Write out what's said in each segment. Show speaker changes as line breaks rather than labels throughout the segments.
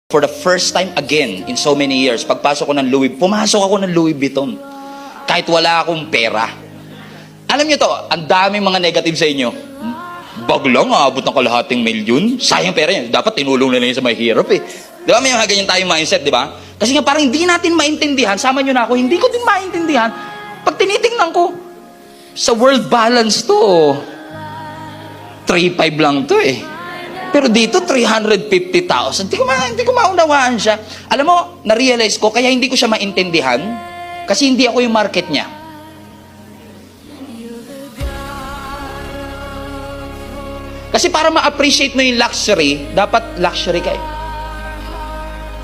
For the first time again in so many years, pagpasok ko ng pumasok ako ng Louis Vuitton. Kahit wala akong pera. Alam niyo to, ang daming mga negative sa inyo. Bag lang, aabot ng kalahating milyon. Sayang pera yan. Dapat tinulong na lang yun sa may hirap eh. Di ba may mga ganyan tayong mindset, di ba? Kasi nga parang hindi natin maintindihan, sama nyo na ako, hindi ko din maintindihan. Pag tinitingnan ko, sa world balance to, 3.5 lang to eh. Pero dito, 350,000. Hindi ko maunawaan siya. Alam mo, na-realize ko, kaya hindi ko siya maintindihan, kasi hindi ako yung market niya. Kasi para ma-appreciate mo yung luxury, dapat luxury ka eh.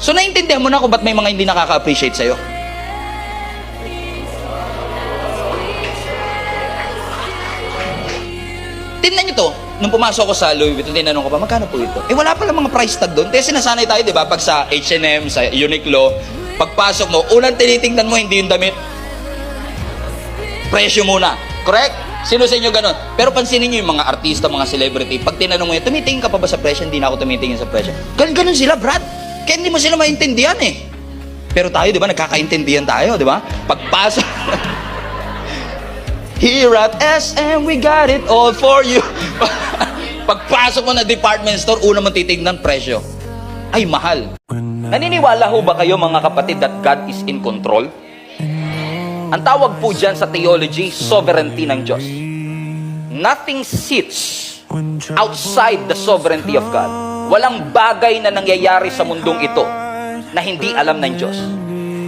So, naiintindihan mo na kung ba't may mga hindi nakaka-appreciate sa'yo. Tingnan nyo to, nung pumasok ko sa Louis Vuitton, tinanong ko pa, magkano po ito? Eh, wala pala mga price tag doon. Kasi sinasanay tayo, di ba? Pag sa H&M, sa Uniqlo, pagpasok mo, unang tinitingnan mo, hindi yung damit. Presyo muna. Correct? Sino sa inyo ganun? Pero pansinin nyo yung mga artista, mga celebrity, pag tinanong mo yun, tumitingin ka pa ba sa presyo? Hindi na ako tumitingin sa presyo. Ganun sila, Brad. Kaya hindi mo sila maintindihan eh. Pero tayo, di ba, nagkakaintindihan tayo, di ba? Pagpasok... Here at SM, we got it all for you. Pagpasok mo na department store, una mong titignan presyo. Ay, mahal. Naniniwala ho ba kayo mga kapatid that God is in control? Ang tawag po dyan sa theology, sovereignty ng Diyos. Nothing sits outside the sovereignty of God. Walang bagay na nangyayari sa mundong ito na hindi alam ng Diyos.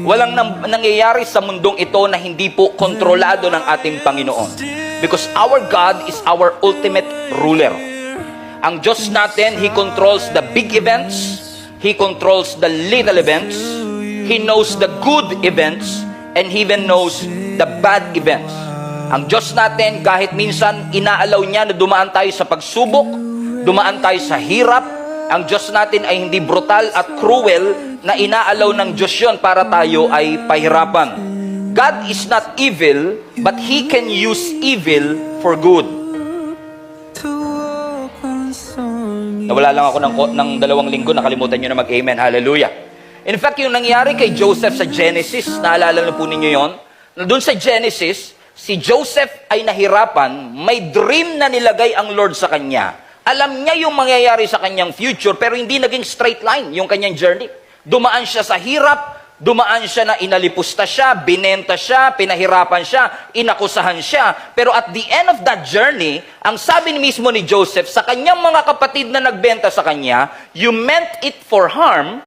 Walang nangyayari sa mundong ito na hindi po kontrolado ng ating Panginoon. Because our God is our ultimate ruler. Ang Diyos natin, He controls the big events, He controls the little events, He knows the good events, and He even knows the bad events. Ang Diyos natin, kahit minsan inaalaw niya na dumaan tayo sa pagsubok, dumaan tayo sa hirap, ang Diyos natin ay hindi brutal at cruel na inaalaw ng Diyos yun para tayo ay pahirapan. God is not evil, but He can use evil for good. Nawala lang ako ng 2 linggo, nakalimutan nyo na mag-amen. Hallelujah. In fact, yung nangyari kay Joseph sa Genesis, naalala na po ninyo yun? Doon sa Genesis, si Joseph ay nahirapan, may dream na nilagay ang Lord sa kanya. Alam niya yung mangyayari sa kanyang future, pero hindi naging straight line yung kanyang journey. Dumaan siya sa hirap, dumaan siya na inalipusta siya, binenta siya, pinahirapan siya, inakusahan siya. Pero at the end of that journey, ang sabi mismo ni Joseph sa kanyang mga kapatid na nagbenta sa kanya, you meant it for harm,